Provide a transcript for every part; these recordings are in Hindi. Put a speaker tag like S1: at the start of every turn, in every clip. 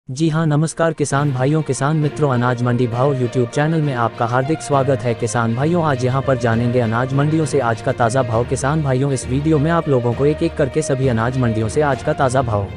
S1: जी हाँ, नमस्कार किसान भाइयों, किसान मित्रों, अनाज मंडी भाव यूट्यूब चैनल में आपका हार्दिक स्वागत है। किसान भाइयों, आज यहाँ पर जानेंगे अनाज मंडियों से आज का ताज़ा भाव। किसान भाइयों, इस वीडियो में आप लोगों को एक एक करके सभी अनाज मंडियों से आज का ताज़ा भाव,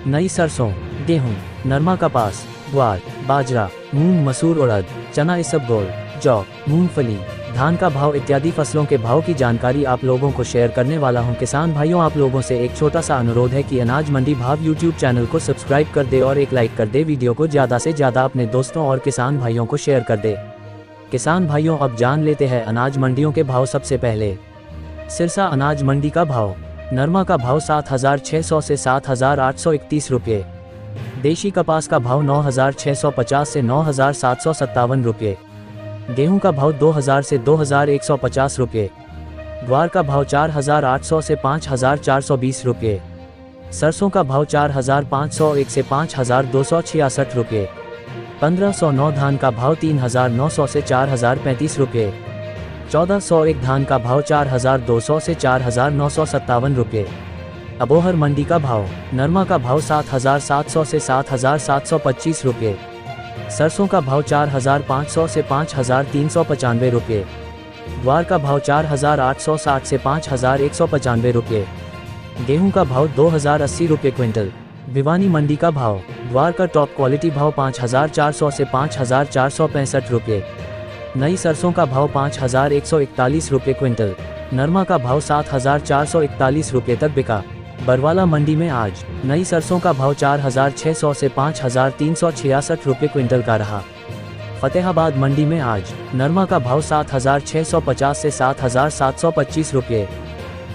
S1: नई सरसों, गेहूँ, नरमा, कपास, ग्वार, बाजरा, मूंग, मसूर, उड़द, चना, इसबगोल, जौ, मूंगफली, धान का भाव इत्यादि फसलों के भाव की जानकारी आप लोगों को शेयर करने वाला हूं। किसान भाइयों, आप लोगों से एक छोटा सा अनुरोध है कि अनाज मंडी भाव यूट्यूब चैनल को सब्सक्राइब कर दे और एक लाइक कर दे। वीडियो को ज़्यादा से ज़्यादा अपने दोस्तों और किसान भाइयों को शेयर कर दे। किसान भाइयों, अब जान लेते हैं अनाज मंडियों के भाव। सबसे पहले सिरसा अनाज मंडी का भाव। नरमा का भाव 7,600 से 7,831 रुपये। देशी कपास का भाव 9,650 से 9,757 रुपये। गेहूं का भाव 2,000 से 2,150 रुपये। ग्वार का भाव 4,800 से 5,420 रुपये। सरसों का भाव 4,501 से 5,266 रुपये। 1,509 धान का भाव 3,900 से 4,035 रुपये। 1,401 धान का भाव 4,200 से 4,957 रुपये। अबोहर मंडी का भाव। नरमा का भाव 7,700 से 7,725 रुपये। सरसों का भाव 4,500 से 5,395 रुपये। ग्वार का भाव 4,860 से 5,195 रुपये। गेहूं का भाव 2,080 रुपये क्विंटल। भिवानी मंडी का भाव। ग्वार का टॉप क्वालिटी भाव 5,400 से 5,465 रुपये। नई सरसों का भाव 5,141 रुपये क्विंटल। नरमा का भाव 7,441 रुपये तक बिका। बरवाला मंडी में आज नई सरसों का भाव 4,600 से 5,366 रुपये क्विंटल का रहा। फतेहाबाद मंडी में आज नरमा का भाव 7,650 से 7,725 रुपये।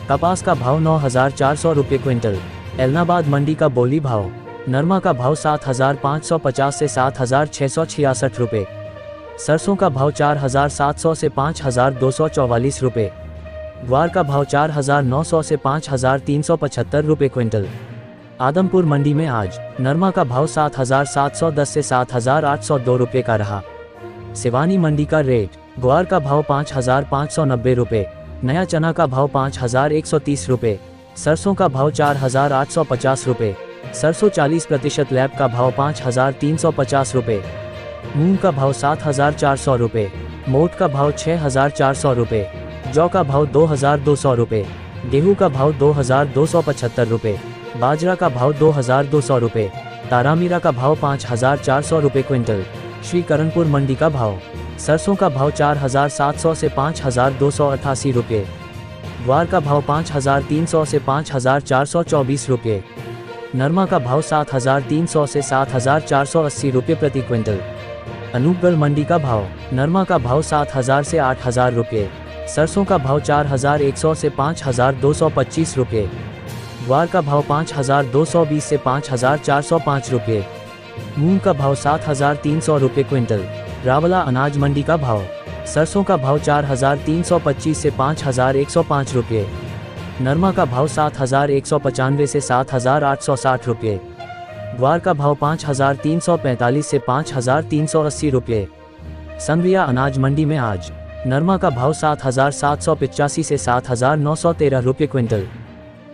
S1: कपास का भाव 9,400 रुपये क्विंटल। एलनाबाद मंडी का बोली भाव। नरमा का भाव 7,550 से 7,666 रुपये। सरसों का भाव 4,700 से 5,244 रुपये। ग्वार का भाव 4,900 से 5,375 रुपये क्विंटल। आदमपुर मंडी में आज नरमा का भाव 7,710 से 7,802 रुपये का रहा। सिवानी मंडी का रेट। ग्वार का भाव 5,590 रुपये। नया चना का भाव 5,130 रुपये। सरसों का भाव 4,850 रुपये। सरसों 40% लैब का भाव 5,350 रुपये। मूंग का भाव 7,400 रुपये। मोट का भाव 6,400 रुपये। जौ का भाव 2,200 रुपये। गेहूं का भाव 2,275 रुपये। बाजरा का भाव 2,200 रुपये। तारामीरा का भाव 5,400 रुपये क्विंटल। श्री करणपुर मंडी का भाव। सरसों का भाव 4,700 से 5,288 रुपये। ग्वार का भाव 5,300 से 5,424 रुपये। नरमा का भाव 7,300 से 7,480 रुपये प्रति क्विंटल। अनूपगढ़ मंडी का भाव। नरमा का भाव 7,000 से 8,000 रुपये। सरसों का भाव 4,100 से 5,225 रुपये। ग्वार का भाव 5,220 से 5,405 रुपये। मूंग का भाव 7,300 रुपये क्विंटल। रावला अनाज मंडी का भाव। सरसों का भाव 4,325 से 5,105 रुपये। नरमा का भाव 7,195 से 7,860 रुपये। ग्वार का भाव 5,345 से 5,380 रुपये। संग्रिया अनाज मंडी में आज नरमा का भाव 7,785 से 7,913 रुपये क्विंटल।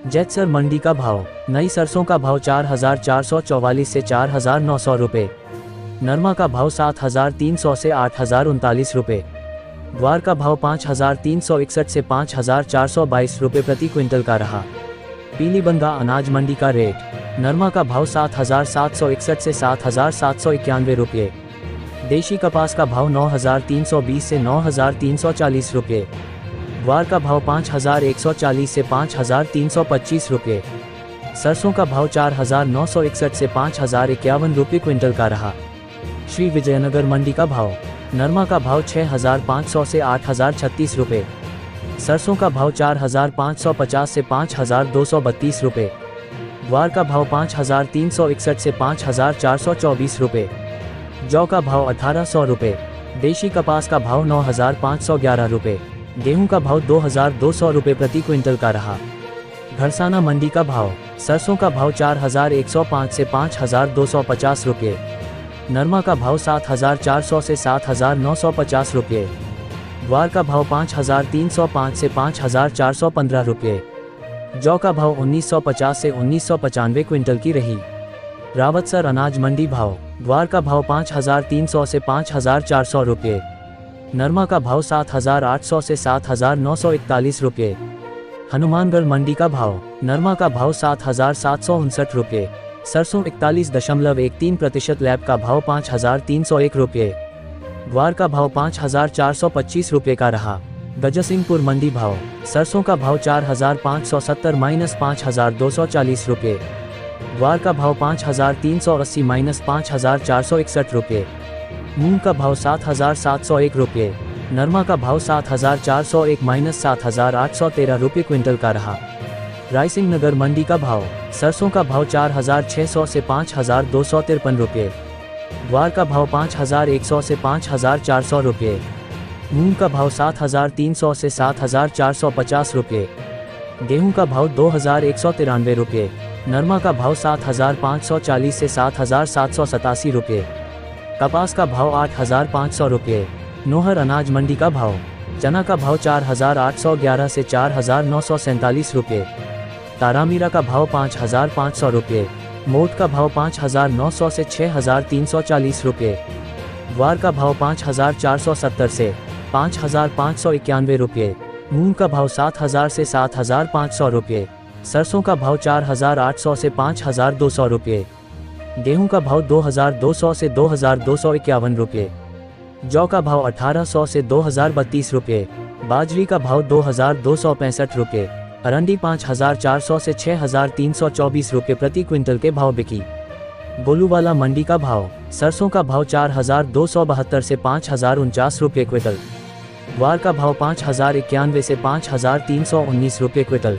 S1: जैतसर मंडी का भाव। नई सरसों का भाव 4,444 से 4,900 रुपये। नरमा का भाव 7,300 से 8,039 रुपये। ग्वार का भाव 5,361 से 5,422 रुपये प्रति क्विंटल का रहा। पीलीबंगा अनाज मंडी का रेट। नरमा का भाव 7,761 से 7,791 रुपये। देशी कपास का भाव 9,320 से 9,340 रुपये। ग्वार का भाव 5,140 से 5,325 रुपये। सरसों का भाव 4,961 से 5,051 रुपये क्विंटल का रहा। श्री विजयनगर मंडी का भाव। नरमा का भाव 6,500 से 8,036 रुपये। सरसों का भाव 4,550 से 5,232 रुपये। ग्वार का भाव 5,361 से 5,424 रुपये। जौ का भाव 1,800 रुपये। देशी कपास का भाव 9,511 रुपये। गेहूं का भाव 2,200 रुपये प्रति क्विंटल का रहा। घरसाना मंडी का भाव। सरसों का भाव 4,105 से 5,250 रुपये। नरमा का भाव 7,400 से 7,950 रुपये। ग्वार का भाव 5,305 से 5,415 रुपये। जौ का भाव 1,950 से 1,995 क्विंटल की रही। रावतसर अनाज मंडी भाव। ग्वार का भाव 5,300 से 5,400 रुपये। नरमा का भाव 7,800 से 7,941 रुपये। हनुमानगढ़ मंडी का भाव। नरमा का भाव 7,759 रुपये। सरसों 41.13% लैब का भाव 5,301 रुपये। ग्वार का भाव 5,425 रुपये का रहा। गजसिंहपुर मंडी भाव। सरसों का भाव 4,570 - 5,240 रुपये। ग्वार का भाव 5,380 - 5,461 रुपये। मूंग का भाव 7,701 रुपये। नरमा का भाव 7,401 - 7,813 रुपये क्विंटल का रहा। रायसिंह नगर मंडी का भाव। सरसों का भाव 4,600 से 5,253 रुपये। ग्वार का भाव 5,100 से 5,400 रुपये। मूंग का भाव 7,300 से 7,450 रुपये। गेहूं का भाव 2,193 रुपये। नरमा का भाव 7,540 से 7,787 रुपये। कपास का भाव 8,500 रुपये। नोहर अनाज मंडी का भाव। चना का भाव 4,811 से 4,947 रुपये। तारामीरा का भाव 5,500 रुपये। मोट का भाव 5,900 से 6,340 रुपये। ग्वार का भाव 5,470 से 5,591 रुपये। मूंग का भाव 7,000 से 7,500 रुपये। सरसों का भाव 4,800 से 5,200 रुपये। गेहूं का भाव 2,200 से 2,251 रुपये। जौ का भाव 1,800 से 2,032 रुपये। बाजरी का भाव 2,265 रुपये। अरंडी 5,400 से 6,324 रुपये प्रति क्विंटल के भाव बिकी। गोलूवाला मंडी का भाव। सरसों का भाव 4,272 से 5,049 रुपये क्विंटल। ग्वार का भाव 5,091 से 5,319 रुपये क्विंटल।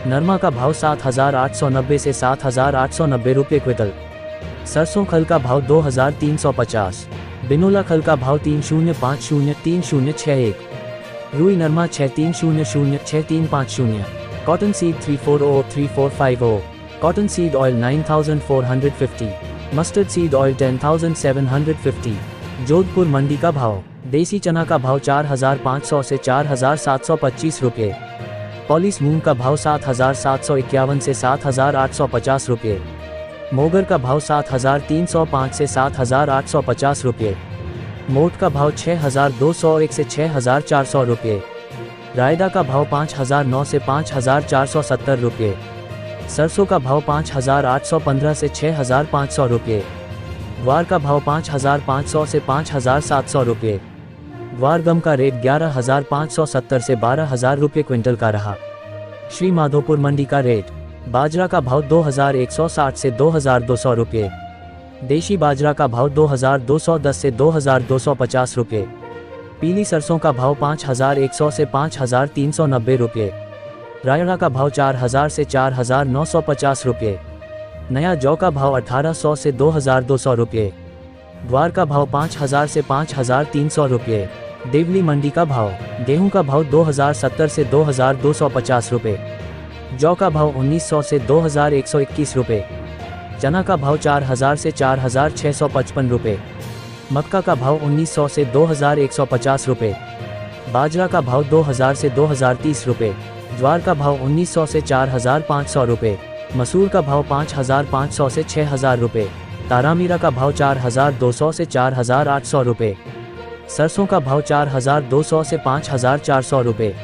S1: नरमा का भाव 7,890 से 7,890 रुपये क्विंटल। सरसों खल का भाव 2,350। बिनोला खल का भाव 3,050,30,61। रुई नरमा 6,300,6350। Cotton seed 3,403,450। Cotton seed oil 9,450। Mustard seed oil 10,750। Jodhpur मंडी का भाव। देसी चना का भाव 4,500 से 4,725 रुपये। पॉलिश मूंग का भाव 7,751 से 7,850 रुपये। मोगर का भाव 7,305 से 7,850 रुपये। मोट का भाव 6,201 से 6,400 रुपये। रायदा का भाव 5,009 से 5,470 रुपये। सरसों का भाव 5,815 से 6,500 रुपये। ग्वार का भाव 5,500 से 5,700 रुपये। ग्वार गम का रेट 11,570 से 12,000 रुपये क्विंटल का रहा। श्री माधोपुर मंडी का रेट। बाजरा का भाव 2,160 से 2,200 रुपये। देशी बाजरा का भाव 2,210 से 2,250 रुपये। पीली सरसों का भाव 5,100 से 5,390 रुपये। रायड़ा का भाव 4,000 से 4,950 रुपये। नया जौ का भाव 1,800 से 2,200 रुपये। ग्वार का भाव 5,000 से 5,300 रुपये। देवली मंडी का भाव। गेहूं का भाव 2,070 से 2,250 रुपये। जौ का भाव 1,900 से 2,121 रुपये। चना का भाव 4,000 से 4,655 रुपये। मक्का का भाव 1,900 से 2,150 रुपये। बाजरा का भाव 2,000 से 2,030 रुपये। ज्वार का भाव 1,900 से 4,500 रुपये। मसूर का भाव 5,500 से 6,000 रुपये। तारामीरा का भाव 4,200 से 4,800 रुपये। सरसों का भाव 4,200 से 5,400 रुपये।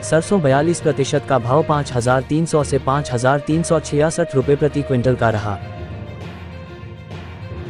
S1: सरसों 42% का भाव 5,300 से 5,366 रुपये प्रति क्विंटल का रहा।